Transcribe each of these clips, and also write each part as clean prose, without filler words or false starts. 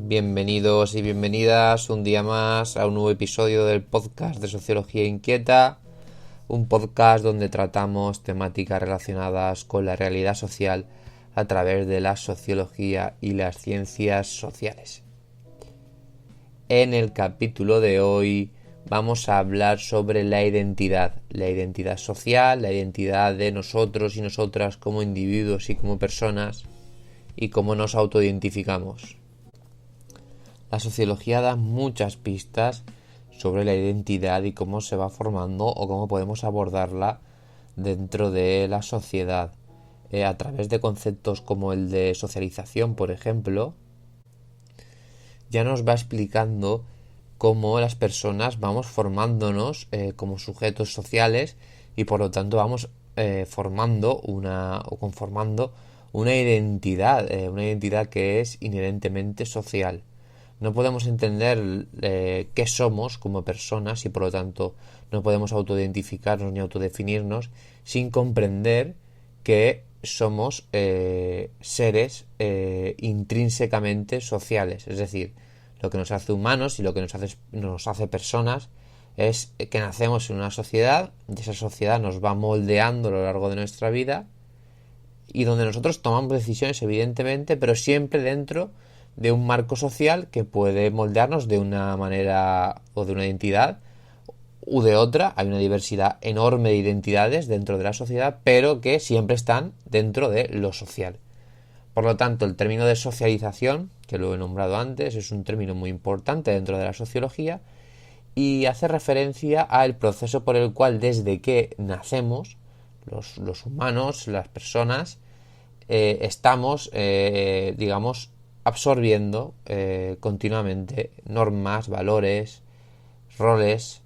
Bienvenidos y bienvenidas un día más a un nuevo episodio del podcast de Sociología Inquieta, un podcast donde tratamos temáticas relacionadas con la realidad social a través de la sociología y las ciencias sociales. En el capítulo de hoy vamos a hablar sobre la identidad social, la identidad de nosotros y nosotras como individuos y como personas y cómo nos autoidentificamos. La sociología da muchas pistas sobre la identidad y cómo se va formando o cómo podemos abordarla dentro de la sociedad a través de conceptos como el de socialización, por ejemplo. Ya nos va explicando cómo las personas vamos formándonos como sujetos sociales y por lo tanto vamos conformando una identidad que es inherentemente social. No podemos entender qué somos como personas y por lo tanto no podemos autoidentificarnos ni autodefinirnos sin comprender que somos seres intrínsecamente sociales. Es decir, lo que nos hace humanos y lo que nos hace personas es que nacemos en una sociedad y esa sociedad nos va moldeando a lo largo de nuestra vida y donde nosotros tomamos decisiones evidentemente, pero siempre dentro de un marco social que puede moldearnos de una manera o de una identidad u de otra. Hay una diversidad enorme de identidades dentro de la sociedad, pero que siempre están dentro de lo social. Por lo tanto, el término de socialización, que lo he nombrado antes, es un término muy importante dentro de la sociología y hace referencia al proceso por el cual desde que nacemos, los humanos, las personas, estamos, absorbiendo continuamente normas, valores, roles,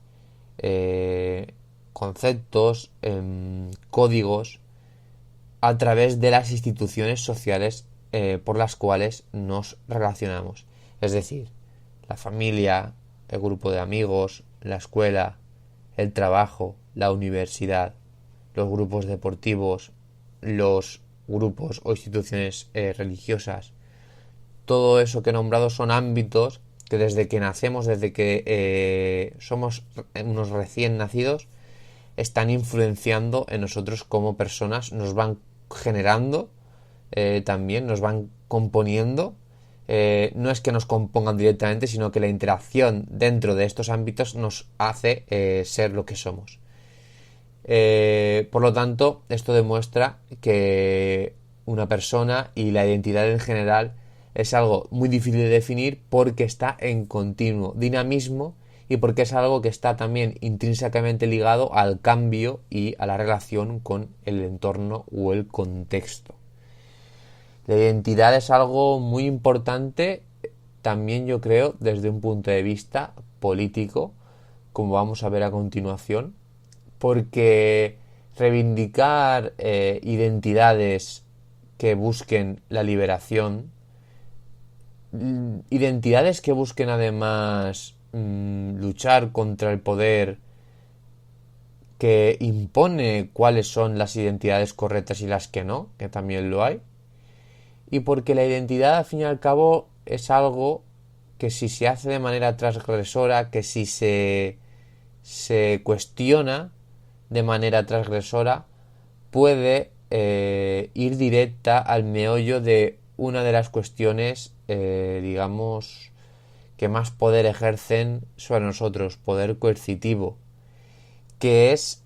conceptos, códigos a través de las instituciones sociales por las cuales nos relacionamos. Es decir, la familia, el grupo de amigos, la escuela, el trabajo, la universidad, los grupos deportivos, los grupos o instituciones religiosas. Todo eso que he nombrado son ámbitos que desde que nacemos, desde que somos unos recién nacidos, están influenciando en nosotros como personas, nos van generando, también nos van componiendo. No es que nos compongan directamente, sino que la interacción dentro de estos ámbitos nos hace ser lo que somos. Por lo tanto, esto demuestra que una persona y la identidad en general es algo muy difícil de definir porque está en continuo dinamismo y porque es algo que está también intrínsecamente ligado al cambio y a la relación con el entorno o el contexto. La identidad es algo muy importante también, yo creo, desde un punto de vista político, como vamos a ver a continuación, porque reivindicar identidades que busquen la liberación, identidades que busquen además luchar contra el poder que impone cuáles son las identidades correctas y las que no, que también lo hay, y porque la identidad al fin y al cabo es algo que si se hace de manera transgresora, que si se cuestiona de manera transgresora, puede ir directa al meollo de una de las cuestiones, que más poder ejercen sobre nosotros, poder coercitivo, que es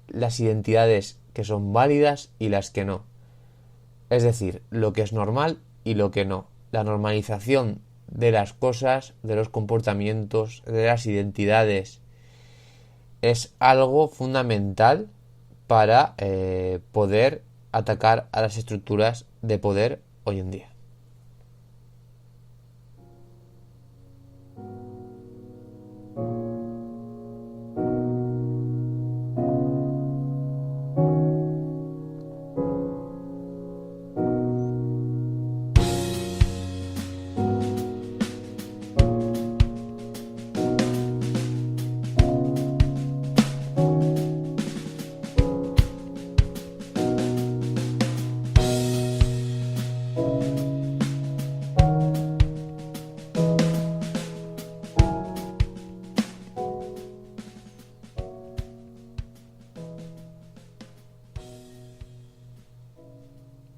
las identidades que son válidas y las que no. Es decir, lo que es normal y lo que no. La normalización de las cosas, de los comportamientos, de las identidades, es algo fundamental para poder atacar a las estructuras de poder hoy en día.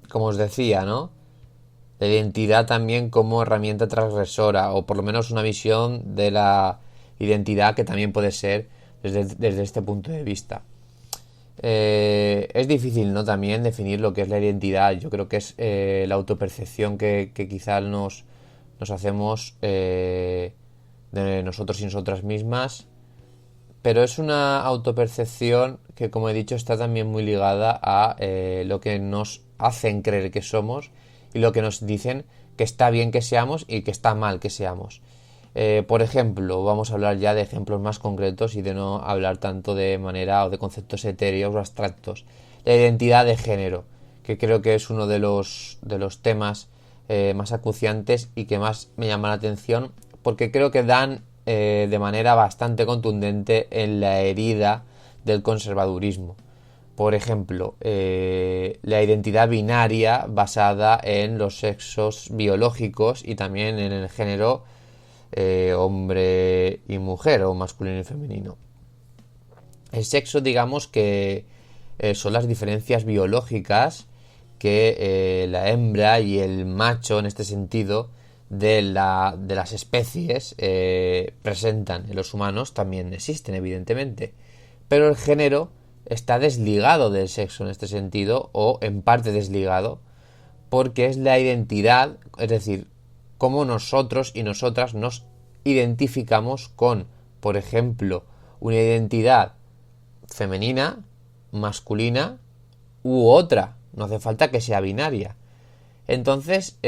como os decía, ¿no? La identidad también como herramienta transgresora, o por lo menos una visión de la identidad que también puede ser desde este punto de vista. Es difícil, ¿no? También definir lo que es la identidad. Yo creo que es la autopercepción que quizás nos hacemos de nosotros y nosotras mismas, pero es una autopercepción que, como he dicho, está también muy ligada a lo que nos hacen creer que somos y lo que nos dicen que está bien que seamos y que está mal que seamos. Por ejemplo, vamos a hablar ya de ejemplos más concretos y de no hablar tanto de manera o de conceptos etéreos o abstractos. La identidad de género, que creo que es uno de los temas más acuciantes y que más me llama la atención, porque creo que dan de manera bastante contundente en la herida del conservadurismo. Por ejemplo, la identidad binaria basada en los sexos biológicos y también en el género hombre y mujer o masculino y femenino. El sexo, digamos que son las diferencias biológicas que la hembra y el macho, en este sentido, de las especies presentan en los humanos también existen, evidentemente. Pero el género está desligado del sexo en este sentido, o en parte desligado, porque es la identidad, es decir, cómo nosotros y nosotras nos identificamos con, por ejemplo, una identidad femenina, masculina u otra. No hace falta que sea binaria. Entonces,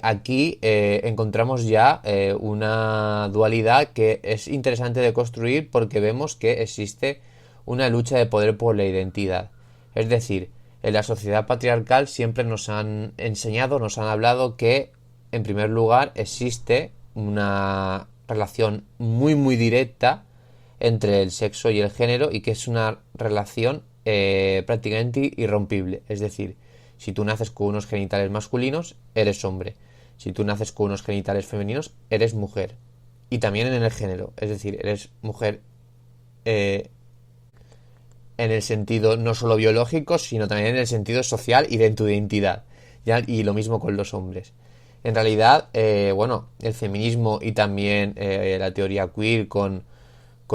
aquí encontramos ya una dualidad que es interesante de construir porque vemos que existe una lucha de poder por la identidad. Es decir, en la sociedad patriarcal siempre nos han enseñado, nos han hablado que, en primer lugar, existe una relación muy directa entre el sexo y el género y que es una relación prácticamente irrompible. Es decir, si tú naces con unos genitales masculinos, eres hombre. Si tú naces con unos genitales femeninos, eres mujer. Y también en el género, es decir, eres mujer en el sentido no solo biológico, sino también en el sentido social y de tu identidad. ¿Ya? Y lo mismo con los hombres. En realidad, bueno, el feminismo y también la teoría queer con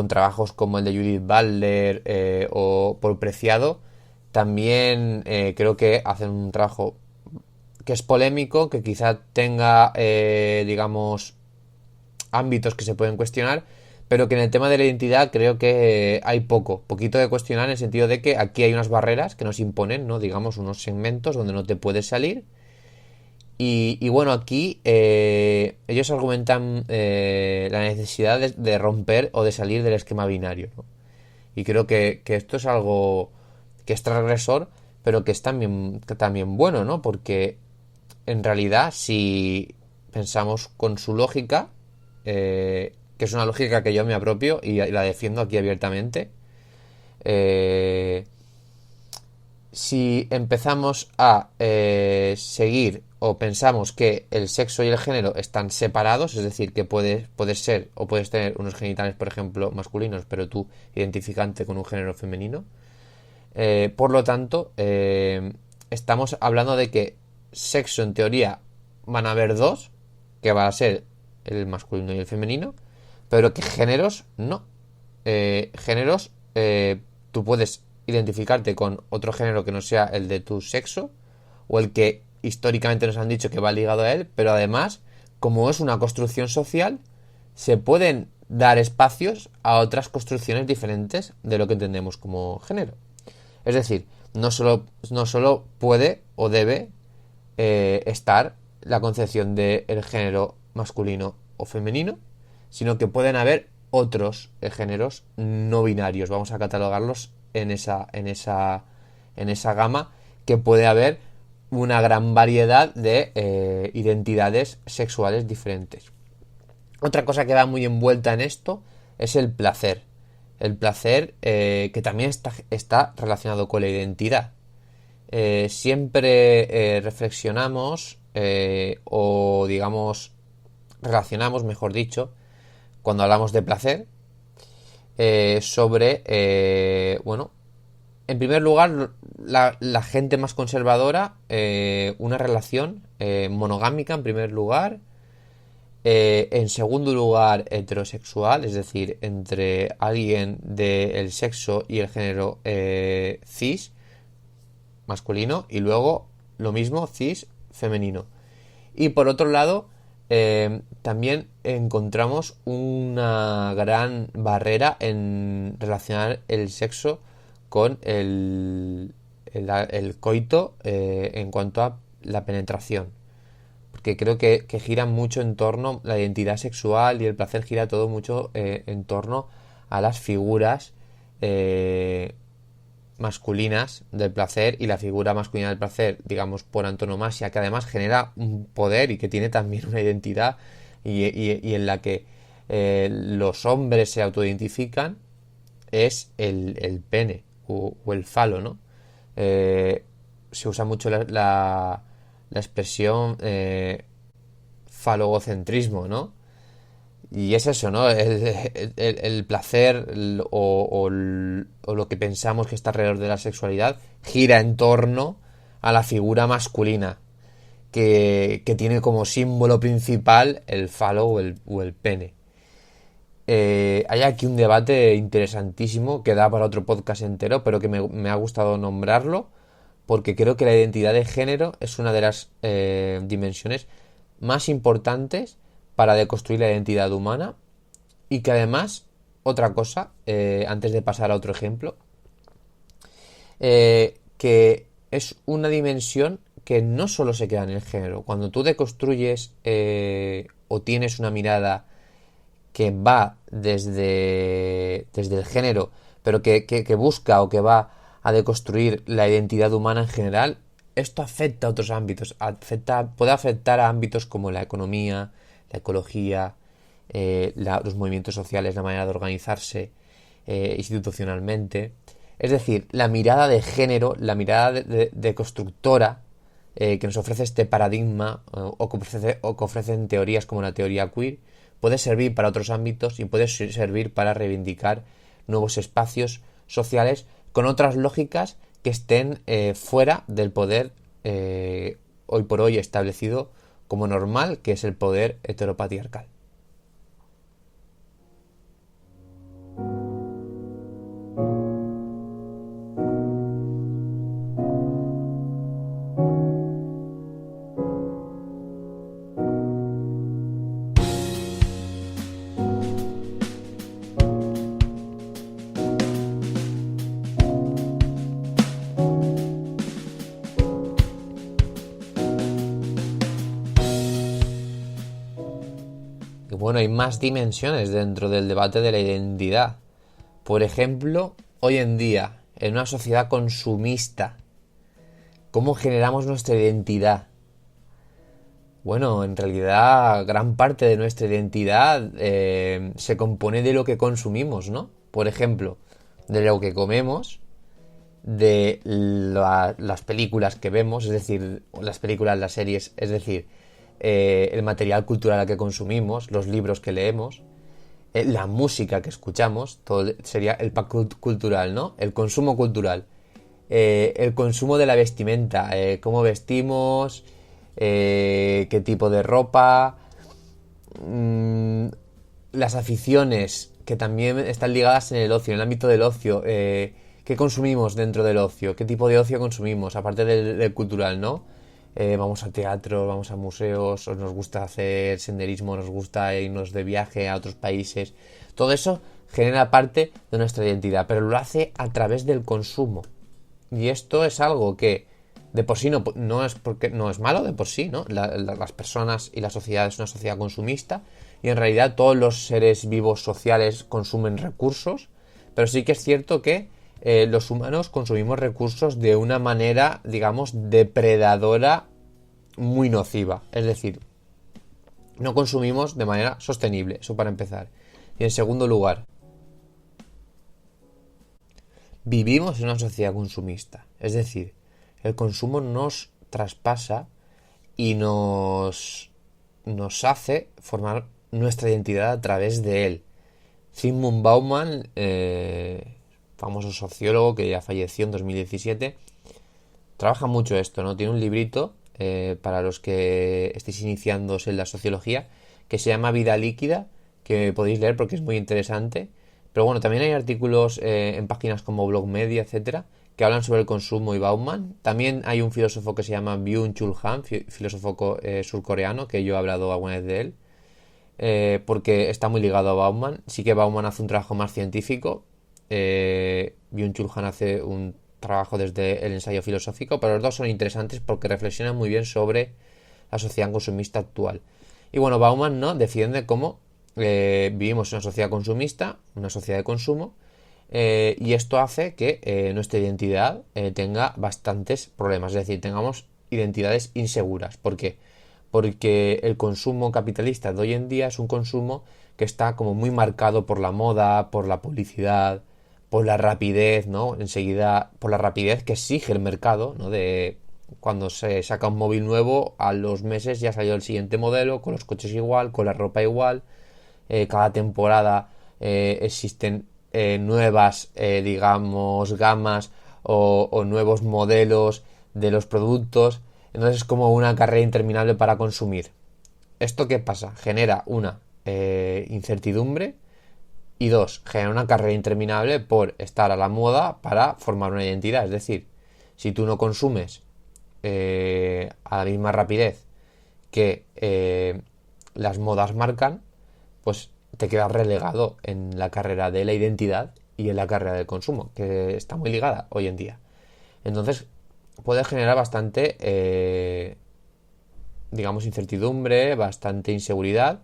trabajos como el de Judith Butler o Paul Preciado, también creo que hacen un trabajo que es polémico, que quizá tenga, digamos, ámbitos que se pueden cuestionar, pero que en el tema de la identidad creo que hay poquito de cuestionar en el sentido de que aquí hay unas barreras que nos imponen, ¿no? Digamos, unos segmentos donde no te puedes salir. Y bueno, aquí ellos argumentan la necesidad de romper o de salir del esquema binario, ¿no? Y creo que esto es algo que es transgresor, pero que es también bueno, ¿no? Porque en realidad, si pensamos con su lógica, que es una lógica que yo me apropio y la defiendo aquí abiertamente, eh, si empezamos a seguir o pensamos que el sexo y el género están separados, es decir, que puedes ser o puedes tener unos genitales, por ejemplo, masculinos, pero tú identificante con un género femenino, por lo tanto, estamos hablando de que sexo en teoría van a haber dos, que va a ser el masculino y el femenino, pero que géneros no. Géneros, tú puedes identificarte con otro género que no sea el de tu sexo o el que históricamente nos han dicho que va ligado a él, pero además, como es una construcción social, se pueden dar espacios a otras construcciones diferentes de lo que entendemos como género. Es decir, no solo puede o debe estar la concepción del género masculino o femenino, sino que pueden haber otros géneros no binarios. Vamos a catalogarlos en esa gama, que puede haber una gran variedad de identidades sexuales diferentes. Otra cosa que va muy envuelta en esto es el placer. El placer que también está relacionado con la identidad. Siempre reflexionamos o digamos relacionamos, mejor dicho, cuando hablamos de placer sobre, bueno, En primer lugar, la gente más conservadora, una relación monogámica en primer lugar. En segundo lugar, heterosexual, es decir, entre alguien del sexo y el género cis, masculino, y luego lo mismo, cis, femenino. Y por otro lado, también encontramos una gran barrera en relacionar el sexo con el coito en cuanto a la penetración. Porque creo que gira mucho en torno, la identidad sexual y el placer gira todo mucho en torno a las figuras masculinas del placer, y la figura masculina del placer, digamos, por antonomasia, que además genera un poder y que tiene también una identidad y en la que los hombres se autoidentifican, es el pene o el falo, ¿no? Se usa mucho la expresión falogocentrismo, ¿no? Y es eso, ¿no? El placer o lo que pensamos que está alrededor de la sexualidad gira en torno a la figura masculina, que tiene como símbolo principal el falo o el pene. Hay aquí un debate interesantísimo que da para otro podcast entero, pero que me ha gustado nombrarlo, porque creo que la identidad de género es una de las dimensiones más importantes para deconstruir la identidad humana, y que además, otra cosa, antes de pasar a otro ejemplo, que es una dimensión que no solo se queda en el género. Cuando tú deconstruyes o tienes una mirada que va desde el género, pero que busca o que va a deconstruir la identidad humana en general, esto afecta a otros ámbitos, puede afectar a ámbitos como la economía, la ecología, los movimientos sociales, la manera de organizarse institucionalmente. Es decir, la mirada de género, la mirada de constructora que nos ofrece este paradigma o que ofrecen teorías como la teoría queer, puede servir para otros ámbitos y puede servir para reivindicar nuevos espacios sociales con otras lógicas que estén fuera del poder hoy por hoy establecido como normal, que es el poder heteropatriarcal. Y bueno, hay más dimensiones dentro del debate de la identidad. Por ejemplo, hoy en día, en una sociedad consumista, ¿cómo generamos nuestra identidad? Bueno, en realidad gran parte de nuestra identidad se compone de lo que consumimos, ¿no? Por ejemplo, de lo que comemos, de las películas que vemos, es decir, las películas, las series, es decir, el material cultural que consumimos, los libros que leemos, la música que escuchamos, todo sería el pack cultural, ¿no? El consumo cultural. El consumo de la vestimenta, cómo vestimos, qué tipo de ropa, las aficiones que también están ligadas en el ocio, en el ámbito del ocio, qué consumimos dentro del ocio, qué tipo de ocio consumimos, aparte del cultural, ¿no? Vamos al teatro, vamos a museos, o nos gusta hacer senderismo, nos gusta irnos de viaje a otros países. Todo eso genera parte de nuestra identidad, pero lo hace a través del consumo. Y esto es algo que de por sí no es porque no es malo de por sí, ¿no? Las personas y la sociedad es una sociedad consumista, y en realidad todos los seres vivos sociales consumen recursos, pero sí que es cierto que los humanos consumimos recursos de una manera, digamos, depredadora, muy nociva. Es decir, no consumimos de manera sostenible, eso para empezar. Y en segundo lugar, vivimos en una sociedad consumista. Es decir, el consumo nos traspasa y nos hace formar nuestra identidad a través de él. Zygmunt Bauman famoso sociólogo que ya falleció en 2017, trabaja mucho esto, ¿no? Tiene un librito para los que estéis iniciándose en la sociología que se llama Vida líquida, que podéis leer porque es muy interesante. Pero bueno, también hay artículos en páginas como Blog Media, etcétera, que hablan sobre el consumo y Bauman. También hay un filósofo que se llama Byung-Chul Han, filósofo surcoreano, que yo he hablado alguna vez de él, porque está muy ligado a Bauman. Sí que Bauman hace un trabajo más científico, Byung-Chul Han hace un trabajo desde el ensayo filosófico, pero los dos son interesantes porque reflexionan muy bien sobre la sociedad consumista actual. Y bueno, Bauman, ¿no?, defiende cómo vivimos en una sociedad consumista, una sociedad de consumo, y esto hace que nuestra identidad tenga bastantes problemas, es decir, tengamos identidades inseguras. ¿Por qué? Porque el consumo capitalista de hoy en día es un consumo que está como muy marcado por la moda, por la publicidad, por la rapidez, ¿no? Enseguida, por la rapidez que exige el mercado, ¿no? De cuando se saca un móvil nuevo, a los meses ya salió el siguiente modelo, con los coches igual, con la ropa igual. Cada temporada existen nuevas, digamos, gamas o nuevos modelos de los productos. Entonces es como una carrera interminable para consumir. ¿Esto qué pasa? Genera una incertidumbre y dos, genera una carrera interminable por estar a la moda para formar una identidad. Es decir, si tú no consumes a la misma rapidez que las modas marcan, pues te quedas relegado en la carrera de la identidad y en la carrera del consumo, que está muy ligada hoy en día. Entonces puede generar bastante, digamos, incertidumbre, bastante inseguridad,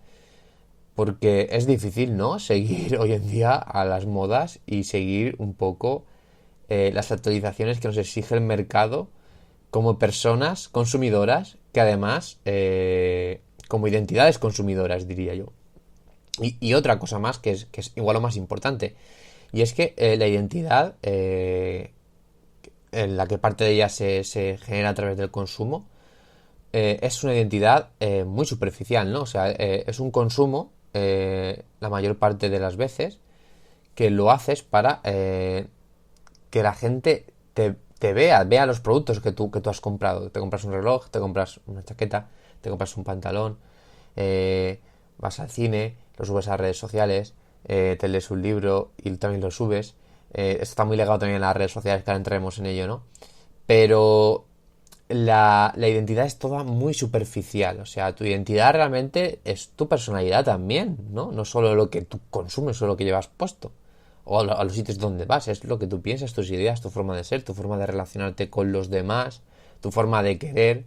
porque es difícil, ¿no?, seguir hoy en día a las modas y seguir un poco las actualizaciones que nos exige el mercado como personas consumidoras, que además como identidades consumidoras, diría yo. Y otra cosa más que es igual o más importante, y es que la identidad, en la que parte de ella se genera a través del consumo, es una identidad muy superficial, ¿no? O sea, es un consumo la mayor parte de las veces que lo haces para que la gente te vea los productos que tú has comprado. Te compras un reloj, te compras una chaqueta, te compras un pantalón, vas al cine, lo subes a redes sociales, te lees un libro y también lo subes. Esto está muy ligado también a las redes sociales, que ahora entraremos en ello, ¿no? Pero la identidad es toda muy superficial. O sea, tu identidad realmente es tu personalidad también, ¿no? No solo lo que tú consumes o lo que llevas puesto. O a los sitios donde vas, es lo que tú piensas, tus ideas, tu forma de ser, tu forma de relacionarte con los demás, tu forma de querer.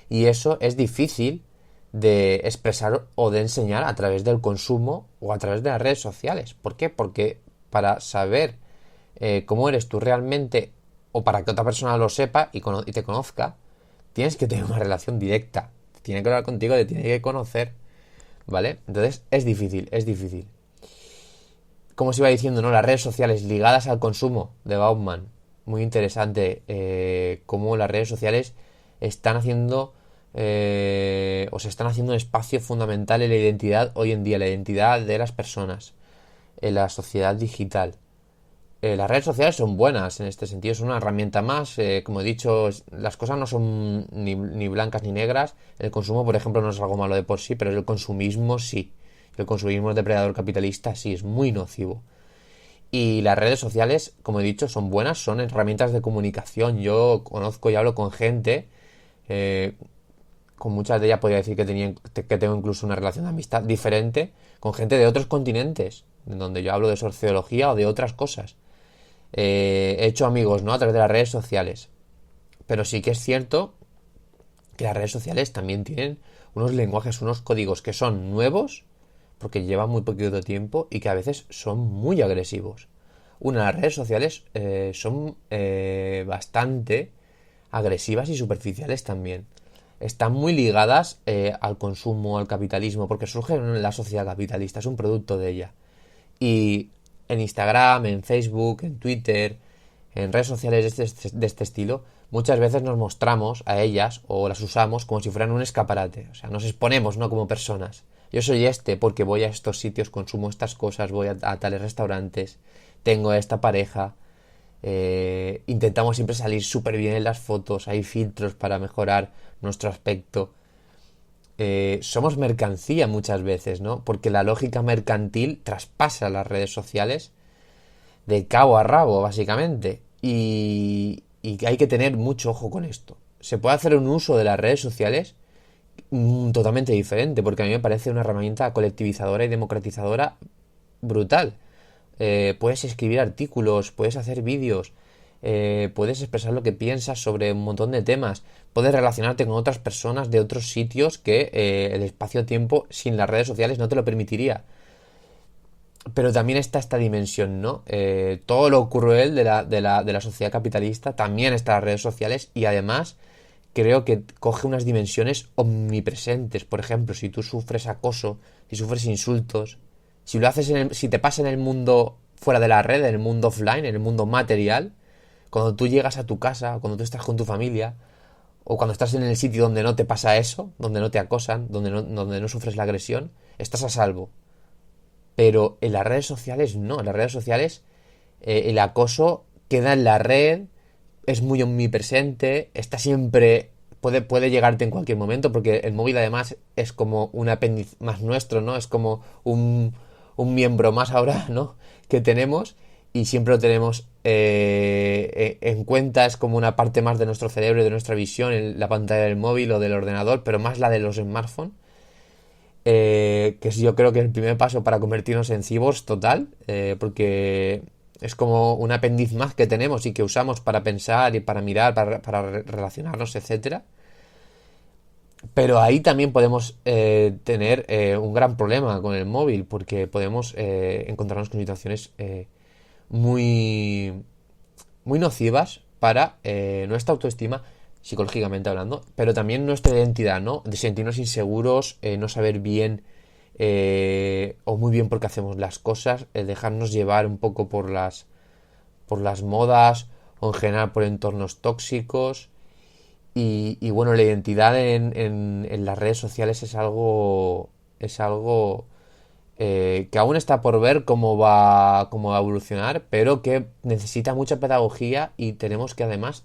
Y eso es difícil de expresar o de enseñar a través del consumo o a través de las redes sociales. ¿Por qué? Porque para saber cómo eres tú realmente, o para que otra persona lo sepa y te conozca, tienes que tener una relación directa. Tiene que hablar contigo, te tiene que conocer, ¿vale? Entonces es difícil, es difícil. Como os iba diciendo, ¿no?, las redes sociales ligadas al consumo de Bauman. Muy interesante cómo las redes sociales están haciendo o se están haciendo un espacio fundamental en la identidad hoy en día, la identidad de las personas en la sociedad digital. Las redes sociales son buenas en este sentido, son una herramienta más. Como he dicho, las cosas no son ni blancas ni negras. El consumo, por ejemplo, no es algo malo de por sí, pero el consumismo sí. El consumismo depredador capitalista sí es muy nocivo. Y las redes sociales, como he dicho, son buenas, son herramientas de comunicación. Yo conozco y hablo con gente, con muchas de ellas podría decir que tengo incluso una relación de amistad diferente, con gente de otros continentes, en donde yo hablo de sociología o de otras cosas. He hecho amigos, ¿no?, a través de las redes sociales. Pero sí que es cierto que las redes sociales también tienen unos lenguajes, unos códigos que son nuevos, porque llevan muy poquito tiempo y que a veces son muy agresivos. Las redes sociales son bastante agresivas y superficiales también. Están muy ligadas al consumo, al capitalismo, porque surgen en la sociedad capitalista, es un producto de ella. Y en Instagram, en Facebook, en Twitter, en redes sociales de este estilo, muchas veces nos mostramos a ellas o las usamos como si fueran un escaparate. O sea, nos exponemos, ¿no?, como personas. Yo soy porque voy a estos sitios, consumo estas cosas, voy a tales restaurantes, tengo a esta pareja, Intentamos siempre salir súper bien en las fotos, hay filtros para mejorar nuestro aspecto. Somos mercancía muchas veces, ¿no? Porque la lógica mercantil traspasa las redes sociales de cabo a rabo, básicamente. Y hay que tener mucho ojo con esto. Se puede hacer un uso de las redes sociales totalmente diferente, porque a mí me parece una herramienta colectivizadora y democratizadora brutal. Puedes escribir artículos, puedes hacer vídeos, puedes expresar lo que piensas sobre un montón de temas, puedes relacionarte con otras personas de otros sitios que el espacio-tiempo sin las redes sociales no te lo permitiría. Pero también está esta dimensión, ¿no? Todo lo cruel de la sociedad capitalista también está en las redes sociales y además creo que coge unas dimensiones omnipresentes. Por ejemplo, si tú sufres acoso, si sufres insultos, si lo haces si te pasa en el mundo fuera de la red, en el mundo offline, en el mundo material, cuando tú llegas a tu casa, cuando tú estás con tu familia, o cuando estás en el sitio donde no te pasa eso, donde no te acosan, donde no sufres la agresión, estás a salvo. Pero en las redes sociales no, en las redes sociales el acoso queda en la red, es muy omnipresente, está siempre, puede llegarte en cualquier momento, porque el móvil además es como un apéndice más nuestro, ¿no? Es como un miembro más ahora, ¿no? Que tenemos y siempre lo tenemos en cuenta, es como una parte más de nuestro cerebro y de nuestra visión, en la pantalla del móvil o del ordenador, pero más la de los smartphones. Que es yo creo que es el primer paso para convertirnos en cyborgs total, porque es como un apéndice más que tenemos y que usamos para pensar y para mirar, para relacionarnos, etcétera. Pero ahí también podemos tener un gran problema con el móvil, porque podemos encontrarnos con situaciones muy, muy nocivas para nuestra autoestima, psicológicamente hablando, pero también nuestra identidad, ¿no? De sentirnos inseguros, no saber bien o muy bien por qué hacemos las cosas, dejarnos llevar un poco por las modas o en general por entornos tóxicos. Y bueno, la identidad en las redes sociales es algo que aún está por ver cómo va a evolucionar, pero que necesita mucha pedagogía y tenemos que además,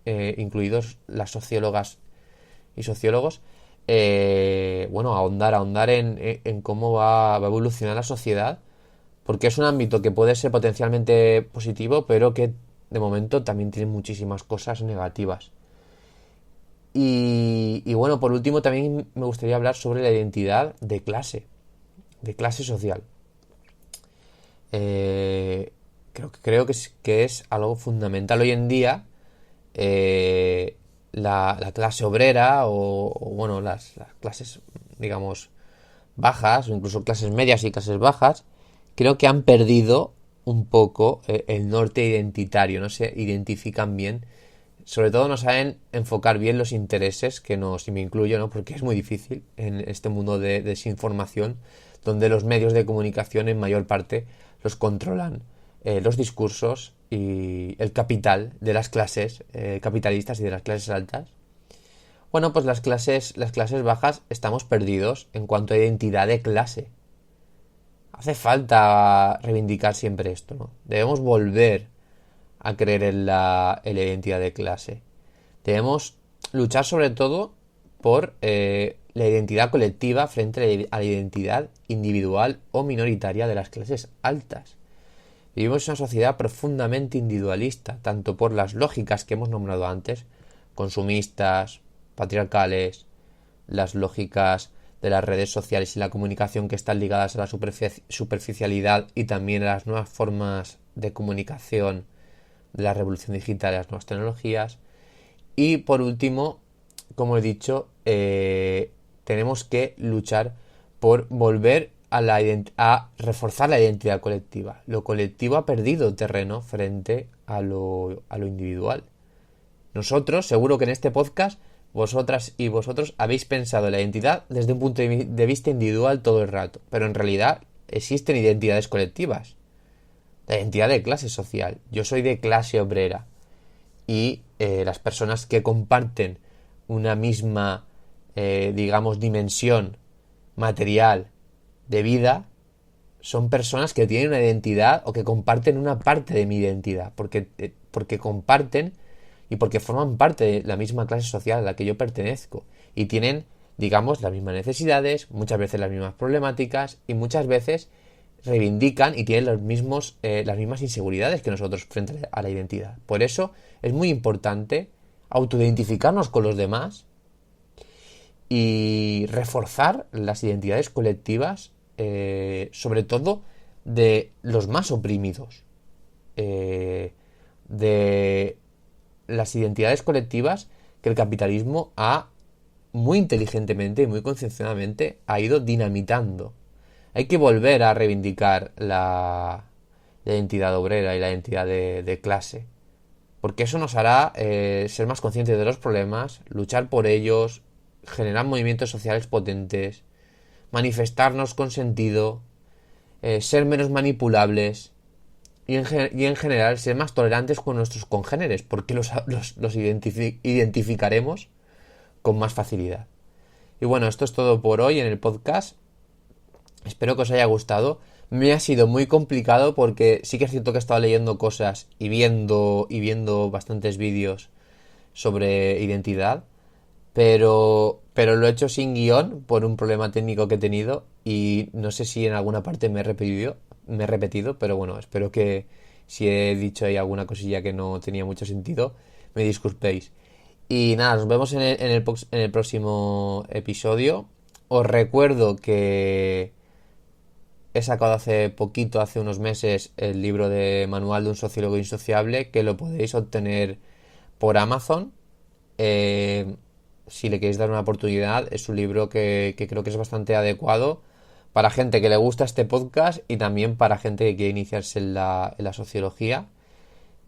incluidos las sociólogas y sociólogos, bueno, ahondar en cómo va a evolucionar la sociedad, porque es un ámbito que puede ser potencialmente positivo, pero que de momento también tiene muchísimas cosas negativas. Y bueno, por último también me gustaría hablar sobre la identidad de clase social. Eh, creo que es algo fundamental hoy en día. La clase obrera bueno, las clases, digamos, bajas o incluso clases medias y clases bajas, creo que han perdido un poco el norte identitario, no se identifican bien, sobre todo no saben enfocar bien los intereses, y me incluyo, ¿no? Porque es muy difícil en este mundo de desinformación, donde los medios de comunicación en mayor parte los controlan los discursos y el capital de las clases capitalistas y de las clases altas. Bueno, pues las clases bajas estamos perdidos en cuanto a identidad de clase. Hace falta reivindicar siempre esto, ¿no? Debemos volver a creer en la identidad de clase. Debemos luchar sobre todo por la identidad colectiva frente a la identidad individual o minoritaria de las clases altas. Vivimos en una sociedad profundamente individualista, tanto por las lógicas que hemos nombrado antes, consumistas, patriarcales, las lógicas de las redes sociales y la comunicación que están ligadas a la superficialidad y también a las nuevas formas de comunicación de la revolución digital y las nuevas tecnologías. Y por último, como he dicho, tenemos que luchar por volver a reforzar la identidad colectiva. Lo colectivo ha perdido terreno frente a lo individual. Nosotros, seguro que en este podcast, vosotras y vosotros habéis pensado en la identidad desde un punto de vista individual todo el rato, pero en realidad existen identidades colectivas. La identidad de clase social. Yo soy de clase obrera y las personas que comparten una misma, digamos, dimensión material de vida son personas que tienen una identidad o que comparten una parte de mi identidad, porque comparten y porque forman parte de la misma clase social a la que yo pertenezco y tienen, digamos, las mismas necesidades, muchas veces las mismas problemáticas y muchas veces reivindican y tienen las mismas inseguridades que nosotros frente a la identidad. Por eso es muy importante autoidentificarnos con los demás y reforzar las identidades colectivas, sobre todo de los más oprimidos, de las identidades colectivas que el capitalismo ha muy inteligentemente y muy concienciadamente ha ido dinamitando. Hay que volver a reivindicar la identidad obrera y la identidad de clase, porque eso nos hará ser más conscientes de los problemas, luchar por ellos, generar movimientos sociales potentes, manifestarnos con sentido, ser menos manipulables y en general ser más tolerantes con nuestros congéneres, porque los identificaremos con más facilidad. Y bueno, esto es todo por hoy en el podcast. Espero que os haya gustado. Me ha sido muy complicado porque sí que es cierto que he estado leyendo cosas y viendo bastantes vídeos sobre identidad, pero lo he hecho sin guión por un problema técnico que he tenido y no sé si en alguna parte me he repetido, pero bueno, espero que si he dicho ahí alguna cosilla que no tenía mucho sentido, me disculpéis. Y nada, nos vemos en el próximo episodio. Os recuerdo que he sacado hace poquito, hace unos meses, el libro de Manual de un sociólogo insociable, que lo podéis obtener por Amazon. Si le queréis dar una oportunidad, es un libro que creo que es bastante adecuado para gente que le gusta este podcast y también para gente que quiere iniciarse en la sociología.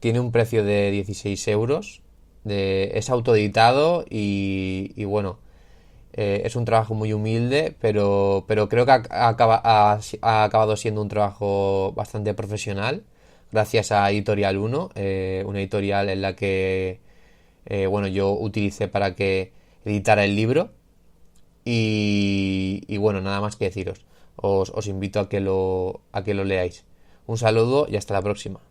Tiene un precio de 16 euros. Es autoeditado y bueno, es un trabajo muy humilde, pero creo que ha acabado siendo un trabajo bastante profesional gracias a Editorial 1, una editorial en la que bueno, yo utilicé para que editara el libro y bueno, nada más que deciros. Os invito a que lo leáis. Un saludo y hasta la próxima.